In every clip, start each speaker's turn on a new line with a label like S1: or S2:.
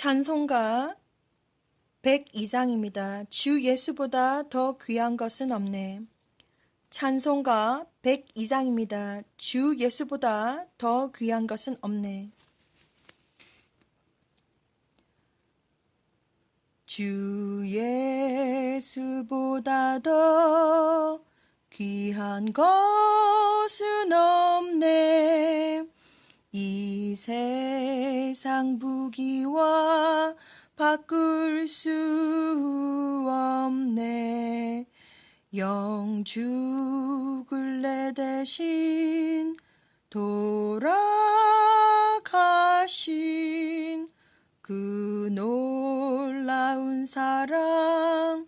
S1: 찬송가 102장입니다. 주 예수보다 더 귀한 것은 없네. 찬송가 102장입니다. 주 예수보다 더 귀한 것은 없네. 주 예수보다 더 귀한 것은 없네. 이 세상 부귀와 바꿀 수 없네. 영 죽을 내 대신 돌아가신 그 놀라운 사랑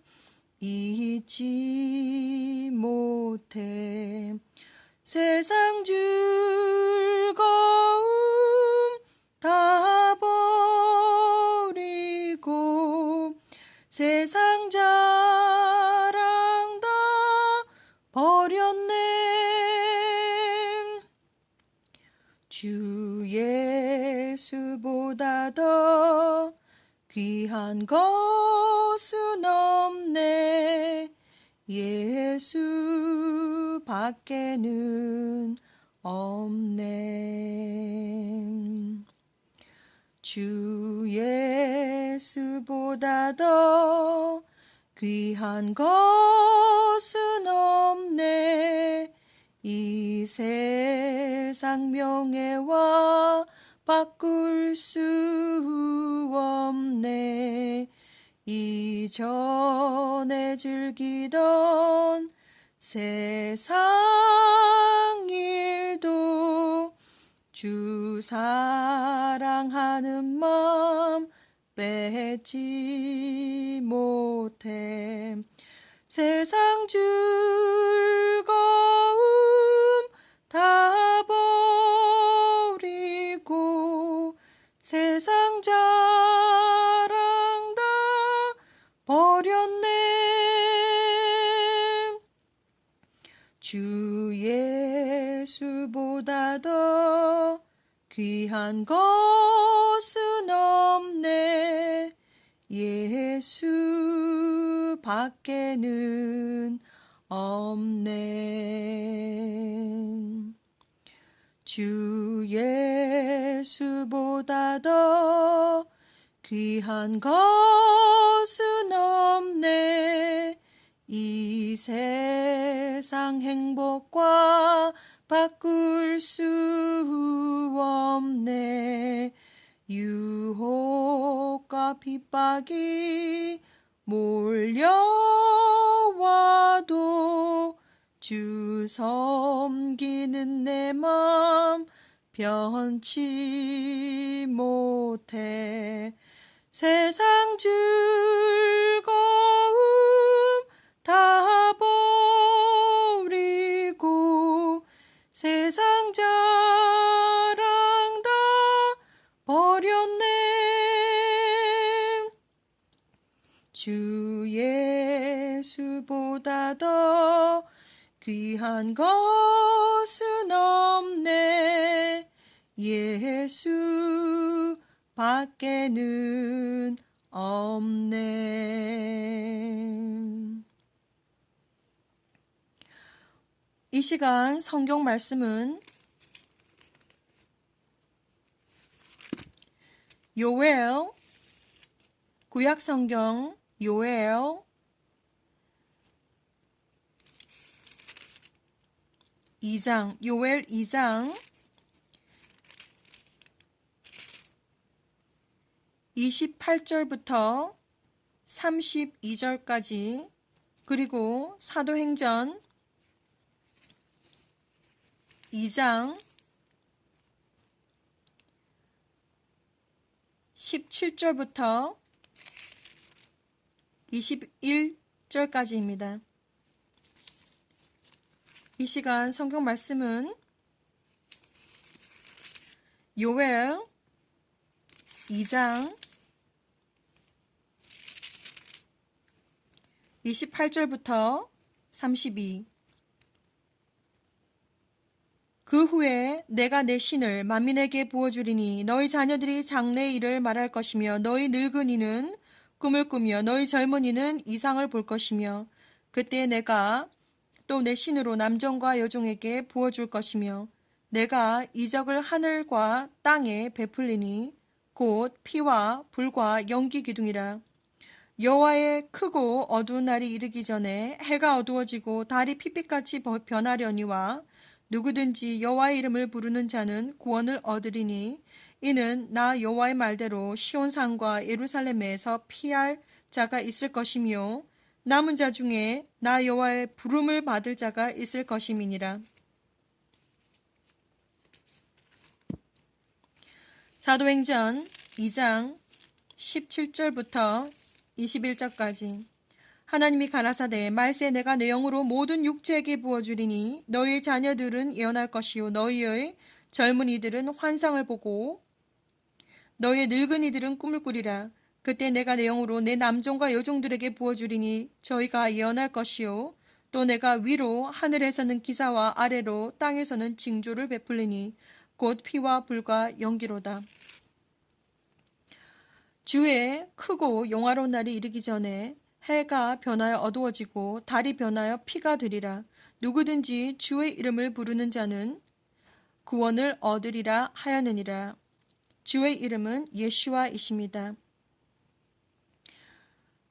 S1: 잊지 못해. 세상 즐거움 다 버리고 세상 자랑 다 버렸네. 주 예수보다 더 귀한 것은 없네. 예수 밖에는 없네. 주 예수보다 더 귀한 것은 없네. 이 세상 명예와 바꿀 수 없네. 이전에 즐기던 세상 일도 주 사랑하는 마음 뺏지 못해. 세상 즐거움 다 버리고 세상 자랑 다 버렸네. 주 예수보다 더 귀한 것은 없네. 예수 밖에는 없네. 주 예수보다 더 귀한 것은 없네. 이 세상 행복과 바꿀 수 없네. 유혹과 핍박이 몰려와도 주 섬기는 내 맘 변치 못해. 세상 즐거움 다 버리고 세상 자랑 다 버렸네. 주 예수보다 더 귀한 것은 없네. 예수 밖에는 없네. 이 시간 성경 말씀은 요엘, 구약 성경 요엘 2장, 요엘 2장 28절부터 32절까지, 그리고 사도행전 2장 17절부터 21절까지입니다. 이 시간 성경 말씀은 요엘 2장 28절부터 32, 그 후에 내가 내 신을 만민에게 부어주리니 너희 자녀들이 장래의 일을 말할 것이며 너희 늙은이는 꿈을 꾸며 너희 젊은이는 이상을 볼 것이며 그때 내가 또 내 신으로 남종과 여종에게 부어줄 것이며 내가 이적을 하늘과 땅에 베풀리니 곧 피와 불과 연기 기둥이라. 여호와의 크고 어두운 날이 이르기 전에 해가 어두워지고 달이 핏빛같이 변하려니와 누구든지 여호와의 이름을 부르는 자는 구원을 얻으리니 이는 나 여호와의 말대로 시온산과 예루살렘에서 피할 자가 있을 것이며 남은 자 중에 나 여호와의 부름을 받을 자가 있을 것임이니라. 사도행전 2장 17절부터 21절까지. 하나님이 가라사대 말세 내가 내 영으로 모든 육체에게 부어주리니 너희의 자녀들은 예언할 것이요 너희의 젊은이들은 환상을 보고 너희의 늙은이들은 꿈을 꾸리라. 그때 내가 내 영으로 내 남종과 여종들에게 부어주리니 저희가 예언할 것이요 또 내가 위로 하늘에서는 기사와 아래로 땅에서는 징조를 베풀리니 곧 피와 불과 연기로다. 주의 크고 영화로운 날이 이르기 전에 해가 변하여 어두워지고 달이 변하여 피가 되리라. 누구든지 주의 이름을 부르는 자는 구원을 얻으리라 하였느니라. 주의 이름은 예슈아이십니다.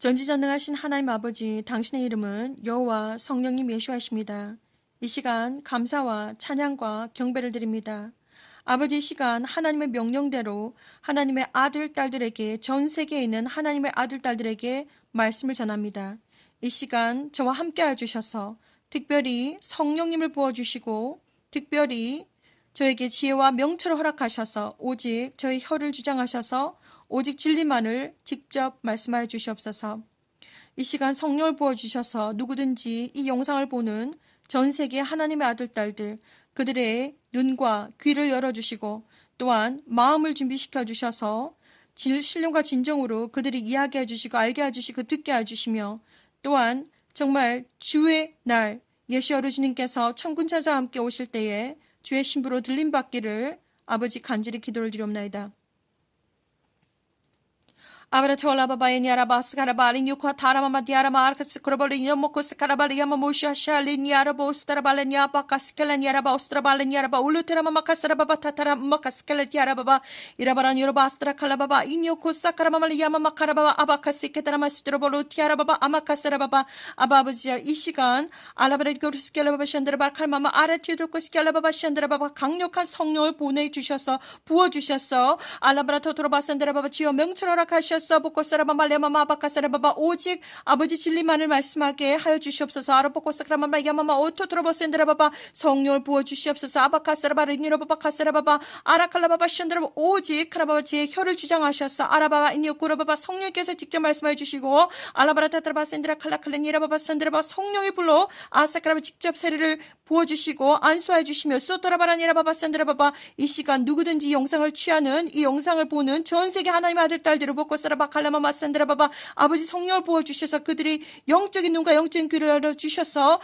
S1: 전지전능하신 하나님 아버지, 당신의 이름은 여호와 성령님 예슈아이십니다. 이 시간 감사와 찬양과 경배를 드립니다. 아버지, 이 시간 하나님의 명령대로 하나님의 아들, 딸들에게, 전 세계에 있는 하나님의 아들, 딸들에게 말씀을 전합니다. 이 시간 저와 함께 해주셔서 특별히 성령님을 부어주시고 특별히 저에게 지혜와 명철을 허락하셔서 오직 저의 혀를 주장하셔서 오직 진리만을 직접 말씀하여 주시옵소서. 이 시간 성령을 부어주셔서 누구든지 이 영상을 보는 전 세계 하나님의 아들, 딸들 그들의 눈과 귀를 열어주시고 또한 마음을 준비시켜 주셔서 신령과 진정으로 그들이 이야기해 주시고 알게 해주시고 듣게 해주시며 또한 정말 주의 날 예수 어르신님께서 천군 천사와 함께 오실 때에 주의 신부로 들림받기를 아버지 간절히 기도를 드리옵나이다. 아브라토라바바이니 아라바스카라바리 뉴카 타라마마 디아라마 아르카스크로벌리 요모코스카라바리 야마모샤샤리니 아라보스타라발레니 아바카스켈레니 아라바오스트라발레니 아라바 울루테라마마카스라바바 타타라마카스켈레티 아라바바 이라바라니 요로바스트라칼라바바 이뇨코사카라마말리 야마마카라바바 아바카시케타라마스트로볼루 티아라바바 아마카스라바바 아바아버지야 이 시간 알라바레고르스켈라바바 샨드라바 칼마마 아라티도코스켈라바바 샨드라바바 강력한 성령을 보내주셔서 부어주셔서 알라바라토토로바산드라바바 지어 명철 허락하셔서 보코사라바말레마마 아바카사라바바 오직 아버지 진리만을 말씀하게 하여 주시옵소서. 아로보코사라마마 야마마 오토트로보센드라바바 성령을 부어주시옵소서. 아바카사라바리니로바바 카사라바바 아라칼라바바 션드라바 오직 카라바바 제 혀를 주장하셔서 아라바바 이니오쿠라바바 성령께서 직접 말씀해 주시고 알라바라타트라바 센드라 칼라칼레니라바바 선드라바 성령이 불러 아사카라바 직접 세례를 부어주시고 안수해 주시며 소토라바라니라바바 선드라바바 이 시간 누구든지 이 영상을 취하는 이 영상을 보는 전 세계 하나님의 아들 딸들을 보코사라바 칼라마마 산드라바바 아버지 성령을 부어주셔서 그들이 영적인 눈과 영적인 귀를 열어주셔서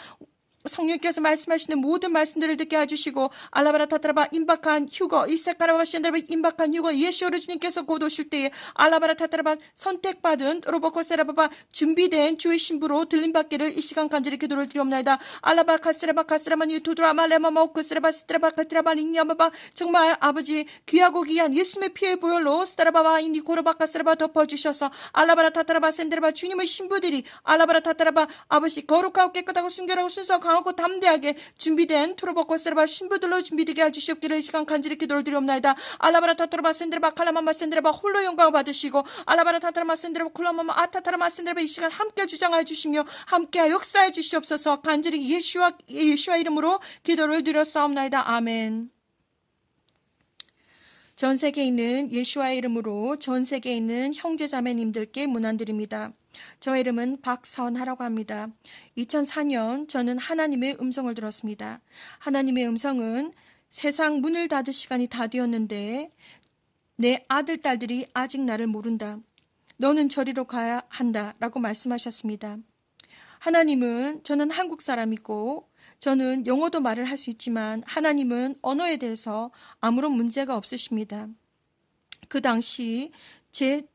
S1: 성령께서 말씀하시는 모든 말씀들을 듣게 해주시고 알라바라타타라바 임박한 휴거 이세카라바 시안드라바 임박한 휴거 예수를 주님께서 곧 오실 때에 알라바라타타라바 선택받은 로보코세라바바 준비된 주의 신부로 들림받기를 이 시간 간절히 기도를 드리옵나이다. 알라바카스라바 카스라만 유토드라 말레마마 오코스라바 스트라바 카트라바 링야마바 정말 아버지 귀하고 귀한 예수의 피의 보혈로 스타라바바 인디코로바카스라바 덮어주셔서 알라바라타타라바 센드라바 주님의 신부들이 알라바라타타라바 아버지 거룩하고 깨끗하고 순결하고 순수하고 강하고 담대하게 준비된 토로보코스라바 신부들로 준비되게 해주시옵기를 이 시간 간절히 기도를 드리옵나이다. 알라바라타타라바 센드라바 칼라마마 센드라바 홀로 영광을 받으시고 알라바라타타라마 센드라바 콜라마마 아타타라마 센드라바 이 시간 함께 주장해 주시며 함께 역사해 주시옵소서. 간절히 예수와 이름으로 기도를 드렸사옵나이다. 아멘. 전 세계에 있는 예수와의 이름으로 전 세계에 있는 형제자매님들께 문안드립니다. 저 이름은 박선하라고 합니다. 2004년 저는 하나님의 음성을 들었습니다. 하나님의 음성은 세상 문을 닫을 시간이 다 되었는데 내 아들, 딸들이 아직 나를 모른다. 너는 저리로 가야 한다 라고 말씀하셨습니다. 하나님은 저는 한국 사람이고 저는 영어도 말을 할 수 있지만 하나님은 언어에 대해서 아무런 문제가 없으십니다. 그 당시 제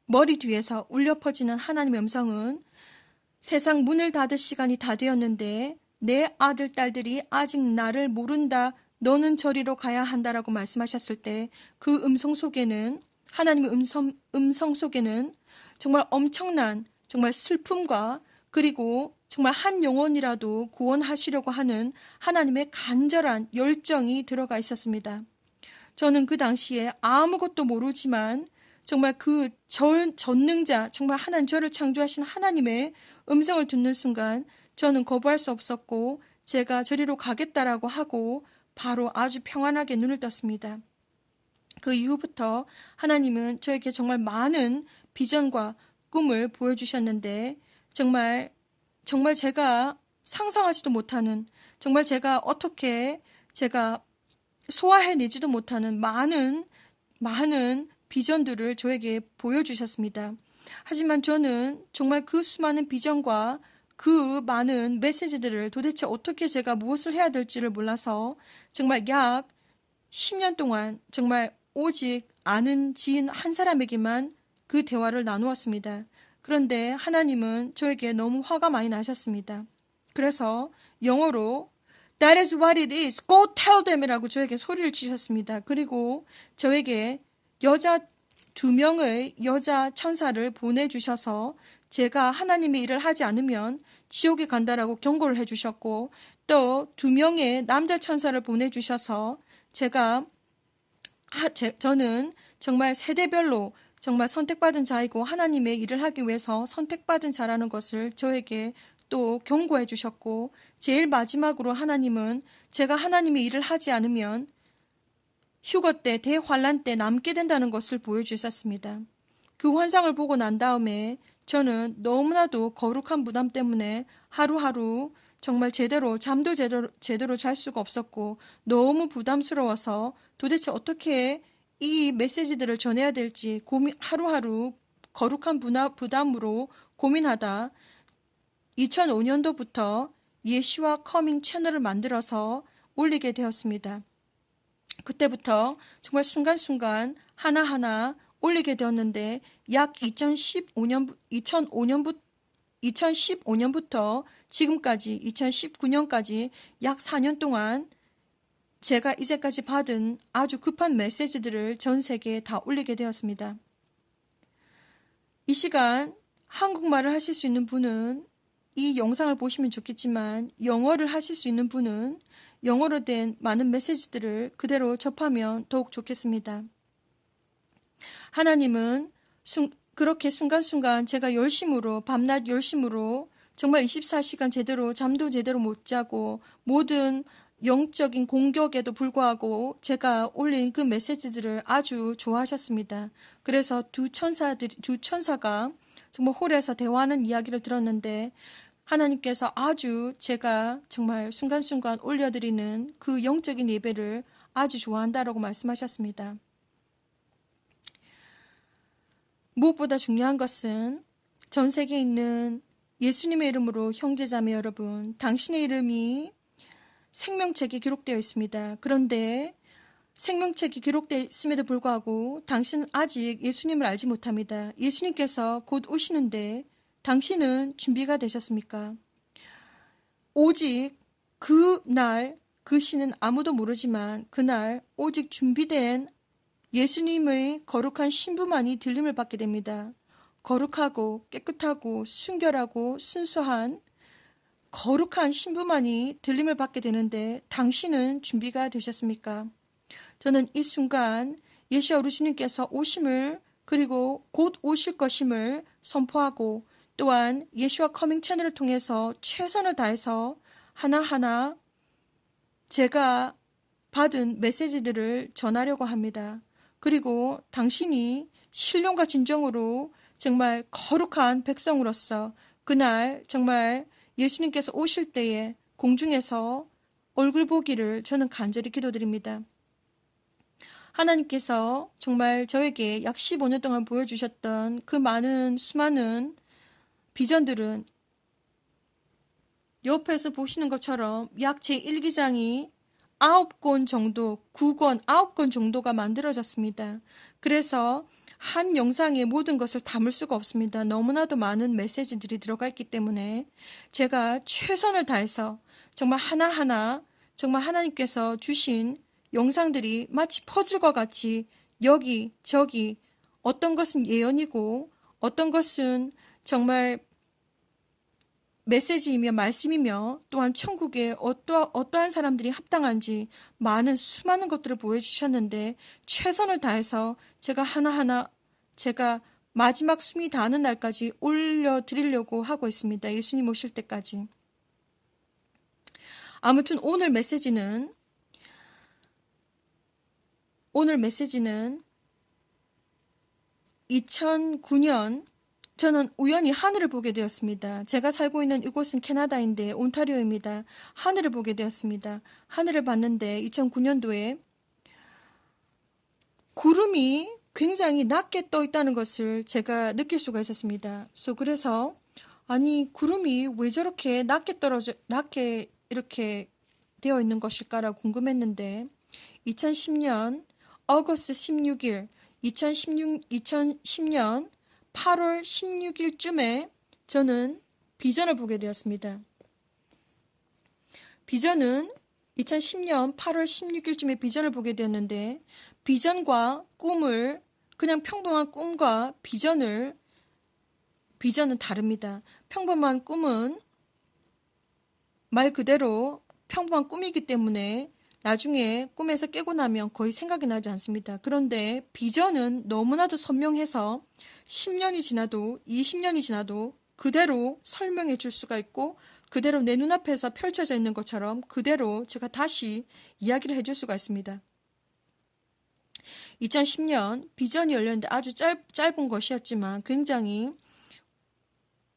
S1: 머리 뒤에서 울려 퍼지는 하나님의 음성은 세상 문을 닫을 시간이 다 되었는데 내 아들, 딸들이 아직 나를 모른다. 너는 저리로 가야 한다라고 말씀하셨을 때 그 음성 속에는 하나님의 음성 속에는 정말 엄청난 정말 슬픔과 그리고 정말 한 영혼이라도 구원하시려고 하는 하나님의 간절한 열정이 들어가 있었습니다. 저는 그 당시에 아무것도 모르지만 정말 그 전능자, 정말 하나님 저를 창조하신 하나님의 음성을 듣는 순간 저는 거부할 수 없었고 제가 저리로 가겠다라고 하고 바로 아주 평안하게 눈을 떴습니다. 그 이후부터 하나님은 저에게 정말 많은 비전과 꿈을 보여주셨는데 정말 제가 상상하지도 못하는 정말 제가 어떻게 제가 소화해내지도 못하는 많은 비전들을 저에게 보여주셨습니다. 하지만 저는 정말 그 수많은 비전과 그 많은 메시지들을 도대체 어떻게 제가 무엇을 해야 될지를 몰라서 정말 약 10년 동안 정말 오직 아는 지인 한 사람에게만 그 대화를 나누었습니다. 그런데 하나님은 저에게 너무 화가 많이 나셨습니다. 그래서 영어로 That is what it is. Go tell them 이라고 저에게 소리를 치셨습니다. 그리고 저에게 여자 2명의 여자 천사를 보내주셔서 제가 하나님의 일을 하지 않으면 지옥에 간다라고 경고를 해주셨고 또 2명의 남자 천사를 보내주셔서 저는 정말 세대별로 정말 선택받은 자이고 하나님의 일을 하기 위해서 선택받은 자라는 것을 저에게 또 경고해 주셨고 제일 마지막으로 하나님은 제가 하나님의 일을 하지 않으면 휴거 때 대환란 때 남게 된다는 것을 보여주셨습니다. 그 환상을 보고 난 다음에 저는 너무나도 거룩한 부담 때문에 하루하루 정말 잠도 제대로 잘 수가 없었고 너무 부담스러워서 도대체 어떻게 이 메시지들을 전해야 될지 하루하루 거룩한 부담으로 고민하다 2005년도부터 예시와 커밍 채널을 만들어서 올리게 되었습니다. 그때부터 정말 순간순간 하나하나 올리게 되었는데 약 2015년부터 지금까지 2019년까지 약 4년 동안 제가 이제까지 받은 아주 급한 메시지들을 전 세계에 다 올리게 되었습니다. 이 시간 한국말을 하실 수 있는 분은 이 영상을 보시면 좋겠지만 영어를 하실 수 있는 분은 영어로 된 많은 메시지들을 그대로 접하면 더욱 좋겠습니다. 하나님은 그렇게 순간순간 제가 밤낮 열심으로 정말 24시간 잠도 제대로 못 자고 모든 영적인 공격에도 불구하고 제가 올린 그 메시지들을 아주 좋아하셨습니다. 그래서 두 천사가 정말 홀에서 대화하는 이야기를 들었는데 하나님께서 아주 제가 정말 순간순간 올려드리는 그 영적인 예배를 아주 좋아한다라고 말씀하셨습니다. 무엇보다 중요한 것은 전 세계에 있는 예수님의 이름으로 형제자매 여러분, 당신의 이름이 생명책에 기록되어 있습니다. 그런데 생명책이 기록되어 있음에도 불구하고 당신은 아직 예수님을 알지 못합니다. 예수님께서 곧 오시는데 당신은 준비가 되셨습니까? 오직 그날, 그 시는 아무도 모르지만 그날 오직 준비된 예수님의 거룩한 신부만이 들림을 받게 됩니다. 거룩하고 깨끗하고 순결하고 순수한 거룩한 신부만이 들림을 받게 되는데 당신은 준비가 되셨습니까? 저는 이 순간 예시야 우리 주님께서 오심을 그리고 곧 오실 것임을 선포하고 또한 예시와 커밍 채널을 통해서 최선을 다해서 하나하나 제가 받은 메시지들을 전하려고 합니다. 그리고 당신이 신령과 진정으로 정말 거룩한 백성으로서 그날 정말 예수님께서 오실 때에 공중에서 얼굴 보기를 저는 간절히 기도드립니다. 하나님께서 정말 저에게 약 15년 동안 보여주셨던 그 수많은 비전들은 옆에서 보시는 것처럼 약 제1기장이 9권 정도, 9권, 9권 정도가 만들어졌습니다. 그래서 한 영상에 모든 것을 담을 수가 없습니다. 너무나도 많은 메시지들이 들어가 있기 때문에 제가 최선을 다해서 정말 하나하나 정말 하나님께서 주신 영상들이 마치 퍼즐과 같이 여기 저기 어떤 것은 예언이고 어떤 것은 정말 메시지이며 말씀이며 또한 천국에 어떠한 사람들이 합당한지 많은 수많은 것들을 보여주셨는데 최선을 다해서 제가 하나하나 제가 마지막 숨이 닿는 날까지 올려드리려고 하고 있습니다. 예수님 오실 때까지. 아무튼 오늘 메시지는 2009년 저는 우연히 하늘을 보게 되었습니다. 제가 살고 있는 이곳은 캐나다인데 온타리오입니다. 하늘을 보게 되었습니다. 하늘을 봤는데 2009년도에 구름이 굉장히 낮게 떠 있다는 것을 제가 느낄 수가 있었습니다. 그래서 아니 구름이 왜 저렇게 낮게 이렇게 되어 있는 것일까라고 궁금했는데 2010년 어거스트 16일 2010년 8월 16일쯤에 저는 비전을 보게 되었습니다. 비전은 2010년 8월 16일쯤에 비전을 보게 되었는데 비전과 꿈을 그냥 평범한 꿈과 비전은 다릅니다. 평범한 꿈은 말 그대로 평범한 꿈이기 때문에 나중에 꿈에서 깨고 나면 거의 생각이 나지 않습니다. 그런데 비전은 너무나도 선명해서 10년이 지나도 20년이 지나도 그대로 설명해 줄 수가 있고 그대로 내 눈앞에서 펼쳐져 있는 것처럼 그대로 제가 다시 이야기를 해줄 수가 있습니다. 2010년 비전이 열렸는데 아주 짧은 것이었지만 굉장히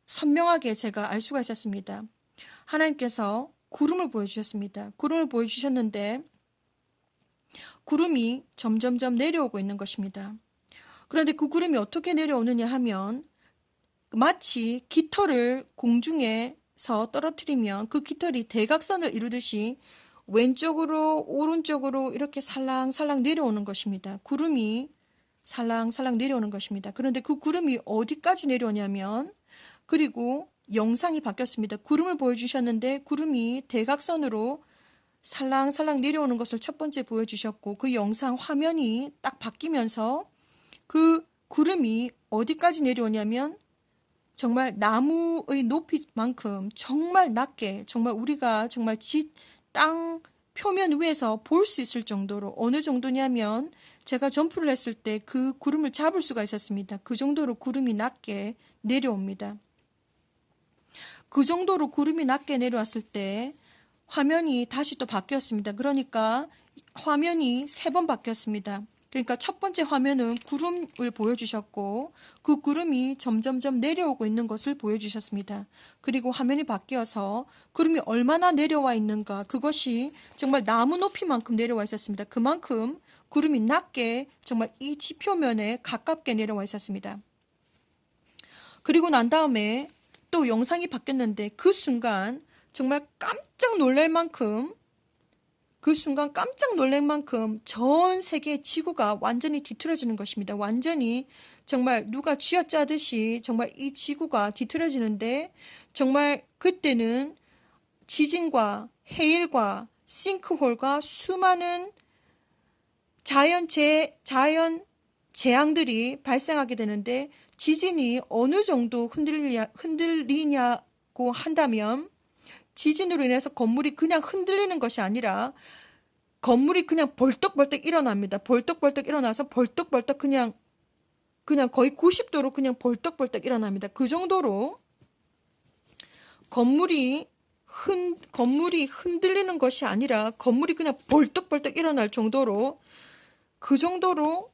S1: 선명하게 제가 알 수가 있었습니다. 하나님께서 구름을 보여주셨습니다. 구름을 보여주셨는데 구름이 점점점 내려오고 있는 것입니다. 그런데 그 구름이 어떻게 내려오느냐 하면 마치 깃털을 공중에서 떨어뜨리면 그 깃털이 대각선을 이루듯이 왼쪽으로 오른쪽으로 이렇게 살랑살랑 내려오는 것입니다. 구름이 살랑살랑 내려오는 것입니다. 그런데 그 구름이 어디까지 내려오냐면 그리고 영상이 바뀌었습니다. 구름을 보여주셨는데 구름이 대각선으로 살랑살랑 내려오는 것을 첫 번째 보여주셨고 그 영상 화면이 딱 바뀌면서 그 구름이 어디까지 내려오냐면 정말 나무의 높이만큼 정말 낮게 정말 우리가 정말 땅 표면 위에서 볼 수 있을 정도로 어느 정도냐면 제가 점프를 했을 때 그 구름을 잡을 수가 있었습니다. 그 정도로 구름이 낮게 내려옵니다. 그 정도로 구름이 낮게 내려왔을 때 화면이 다시 또 바뀌었습니다. 그러니까 화면이 3번 바뀌었습니다. 그러니까 첫 번째 화면은 구름을 보여주셨고 그 구름이 점점점 내려오고 있는 것을 보여주셨습니다. 그리고 화면이 바뀌어서 구름이 얼마나 내려와 있는가 그것이 정말 나무 높이만큼 내려와 있었습니다. 그만큼 구름이 낮게 정말 이 지표면에 가깝게 내려와 있었습니다. 그리고 난 다음에 또 영상이 바뀌었는데 그 순간 정말 깜짝 놀랄 만큼 전 세계 지구가 완전히 뒤틀어지는 것입니다. 완전히 정말 누가 쥐어짜듯이 정말 이 지구가 뒤틀어지는데 정말 그때는 지진과 해일과 싱크홀과 수많은 자연 재앙들이 발생하게 되는데 지진이 어느 정도 흔들리냐고 한다면 지진으로 인해서 건물이 그냥 흔들리는 것이 아니라 건물이 그냥 벌떡벌떡 일어납니다. 벌떡벌떡 일어나서 벌떡벌떡 그냥 거의 90도로 그냥 벌떡벌떡 일어납니다. 그 정도로 건물이 흔들리는 것이 아니라 건물이 그냥 벌떡벌떡 일어날 정도로 그 정도로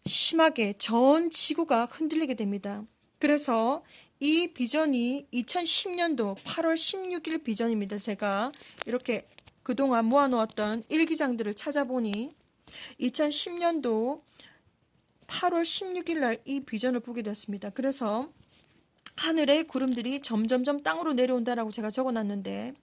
S1: 심하게 전 지구가 흔들리게 됩니다. 그래서 이 비전이 2010년도 8월 16일 비전입니다. 제가 이렇게 그동안 모아놓았던 일기장들을 찾아보니 2010년도 8월 16일 날 이 비전을 보게 되었습니다. 그래서 하늘의 구름들이 점점점 땅으로 내려온다라고 제가 적어놨는데,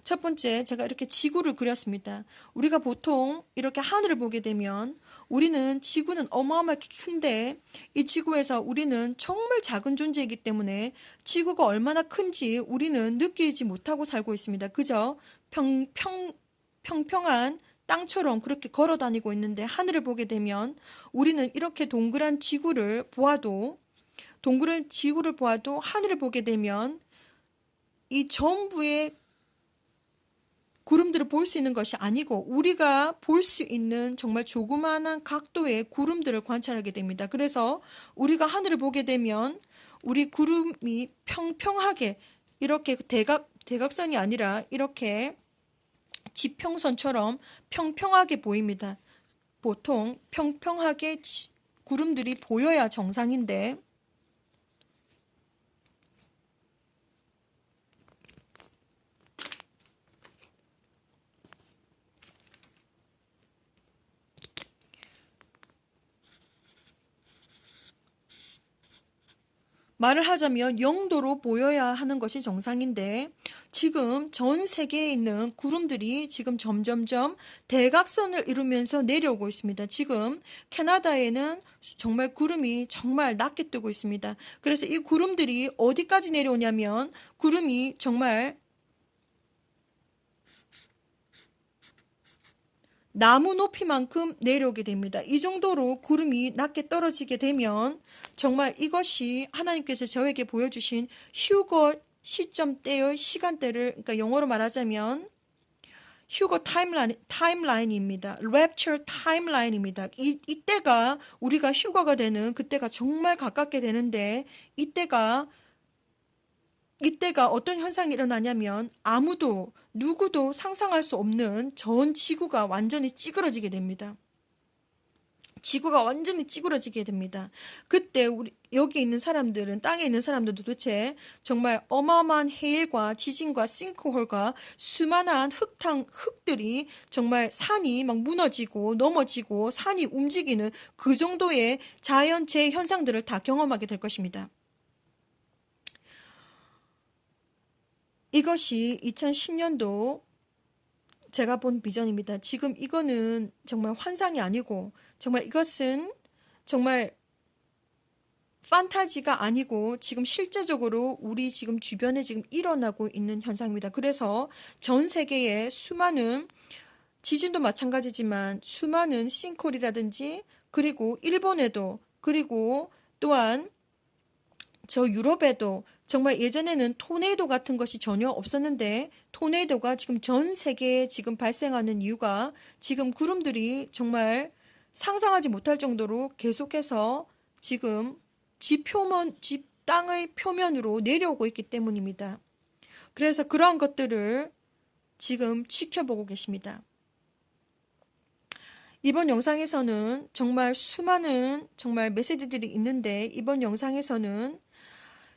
S1: 첫 번째 제가 이렇게 지구를 그렸습니다. 우리가 보통 이렇게 하늘을 보게 되면 우리는 지구는 어마어마하게 큰데 이 지구에서 우리는 정말 작은 존재이기 때문에 지구가 얼마나 큰지 우리는 느끼지 못하고 살고 있습니다. 그저 평평한 땅처럼 그렇게 걸어 다니고 있는데, 하늘을 보게 되면 우리는 이렇게 동그란 지구를 보아도 하늘을 보게 되면 이 전부의 구름들을 볼 수 있는 것이 아니고 우리가 볼 수 있는 정말 조그마한 각도의 구름들을 관찰하게 됩니다. 그래서 우리가 하늘을 보게 되면 우리 구름이 평평하게 이렇게 대각선이 아니라 이렇게 지평선처럼 평평하게 보입니다. 보통 평평하게 구름들이 보여야 정상인데, 말을 하자면 영도로 보여야 하는 것이 정상인데, 지금 전 세계에 있는 구름들이 지금 점점점 대각선을 이루면서 내려오고 있습니다. 지금 캐나다에는 정말 구름이 정말 낮게 뜨고 있습니다. 그래서 이 구름들이 어디까지 내려오냐면 구름이 정말 나무 높이만큼 내려오게 됩니다. 이 정도로 구름이 낮게 떨어지게 되면 정말 이것이 하나님께서 저에게 보여주신 휴거 시점대의 시간대를, 그러니까 영어로 말하자면 휴거 타임라인입니다. 랩처 타임라인입니다. 이때가 우리가 휴거가 되는 그때가 정말 가깝게 되는데, 이때가 어떤 현상이 일어나냐면 누구도 상상할 수 없는 전 지구가 완전히 찌그러지게 됩니다. 지구가 완전히 찌그러지게 됩니다. 그때 여기 있는 사람들은, 땅에 있는 사람들도 도대체 정말 어마어마한 해일과 지진과 싱크홀과 수많은 흙들이 정말 산이 막 무너지고 넘어지고 산이 움직이는 그 정도의 자연재해 현상들을 다 경험하게 될 것입니다. 이것이 2010년도 제가 본 비전입니다. 지금 이거는 정말 환상이 아니고 정말 이것은 정말 판타지가 아니고 지금 실제적으로 우리 지금 주변에 지금 일어나고 있는 현상입니다. 그래서 전 세계의 수많은 지진도 마찬가지지만 수많은 싱크홀이라든지, 그리고 일본에도, 그리고 또한 저 유럽에도 정말 예전에는 토네이도 같은 것이 전혀 없었는데 토네이도가 지금 전 세계에 지금 발생하는 이유가 지금 구름들이 정말 상상하지 못할 정도로 계속해서 지금 집 땅의 표면으로 내려오고 있기 때문입니다. 그래서 그러한 것들을 지금 지켜보고 계십니다. 이번 영상에서는 정말 수많은 정말 메시지들이 있는데, 이번 영상에서는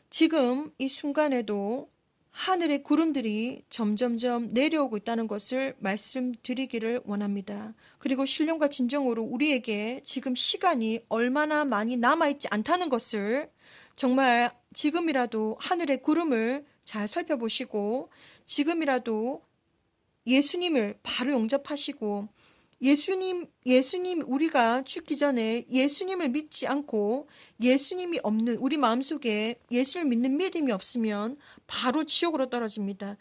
S1: 지금 이 순간에도 하늘의 구름들이 점점점 내려오고 있다는 것을 말씀드리기를 원합니다. 그리고 신령과 진정으로 우리에게 지금 시간이 얼마나 많이 남아있지 않다는 것을 정말 지금이라도 하늘의 구름을 잘 살펴보시고, 지금이라도 예수님을 바로 영접하시고, 예수님, 우리가 죽기 전에 예수님을 믿지 않고 예수님이 없는 우리 마음속에 예수를 믿는 믿음이 없으면 바로 지옥으로 떨어집니다.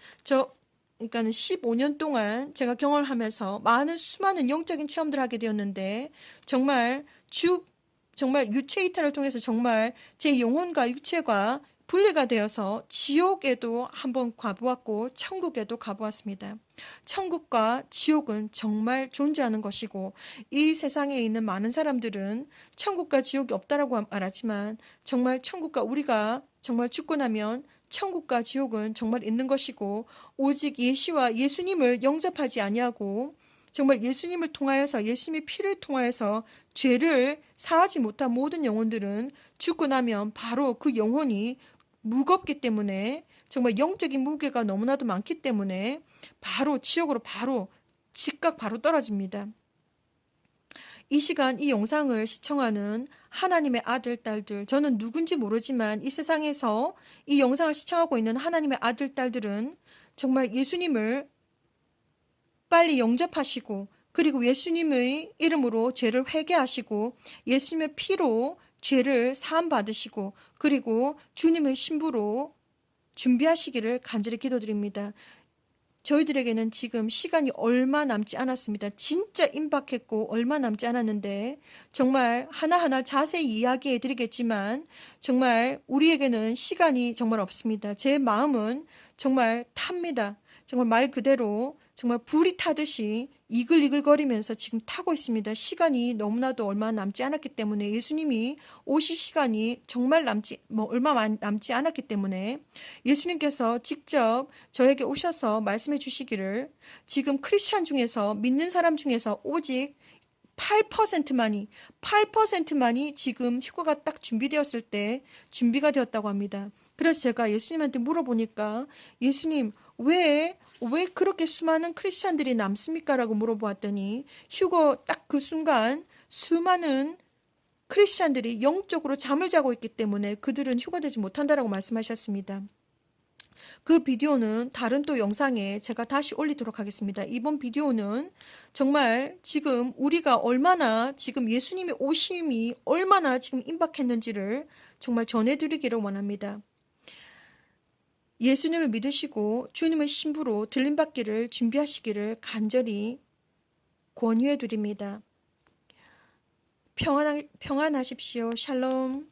S1: 그러니까는 15년 동안 제가 경험하면서 수많은 영적인 체험들을 하게 되었는데, 정말 유체 이탈을 통해서 정말 제 영혼과 육체가 분리가 되어서 지옥에도 한번 가보았고 천국에도 가보았습니다. 천국과 지옥은 정말 존재하는 것이고, 이 세상에 있는 많은 사람들은 천국과 지옥이 없다라고 말하지만 정말 천국과 우리가 정말 죽고 나면 천국과 지옥은 정말 있는 것이고, 오직 예수님을 영접하지 아니하고 정말 예수님을 통하여서, 예수님의 피를 통하여서 죄를 사하지 못한 모든 영혼들은 죽고 나면 바로 그 영혼이 무겁기 때문에, 정말 영적인 무게가 너무나도 많기 때문에 바로 지옥으로 즉각 바로 떨어집니다. 이 시간 이 영상을 시청하는 하나님의 아들, 딸들, 저는 누군지 모르지만 이 세상에서 이 영상을 시청하고 있는 하나님의 아들, 딸들은 정말 예수님을 빨리 영접하시고 그리고 예수님의 이름으로 죄를 회개하시고 예수님의 피로 죄를 사함 받으시고 그리고 주님의 신부로 준비하시기를 간절히 기도드립니다. 저희들에게는 지금 시간이 얼마 남지 않았습니다. 진짜 임박했고 얼마 남지 않았는데 정말 하나하나 자세히 이야기해 드리겠지만 정말 우리에게는 시간이 정말 없습니다. 제 마음은 정말 탑니다. 정말 말 그대로 정말 불이 타듯이 이글이글거리면서 지금 타고 있습니다. 시간이 너무나도 얼마 남지 않았기 때문에 예수님이 오실 시간이 정말 얼마 남지 않았기 때문에 예수님께서 직접 저에게 오셔서 말씀해 주시기를 지금 크리스찬 중에서 믿는 사람 중에서 오직 8%만이 지금 휴가가 딱 준비되었을 때 준비가 되었다고 합니다. 그래서 제가 예수님한테 물어보니까 예수님 왜 그렇게 수많은 크리스찬들이 남습니까? 라고 물어보았더니 휴거 딱 그 순간 수많은 크리스찬들이 영적으로 잠을 자고 있기 때문에 그들은 휴거되지 못한다라고 말씀하셨습니다. 그 비디오는 다른 또 영상에 제가 다시 올리도록 하겠습니다. 이번 비디오는 정말 지금 우리가 얼마나 지금 예수님의 오심이 얼마나 지금 임박했는지를 정말 전해드리기를 원합니다. 예수님을 믿으시고 주님의 신부로 들림받기를 준비하시기를 간절히 권유해 드립니다. 평안하십시오. 샬롬.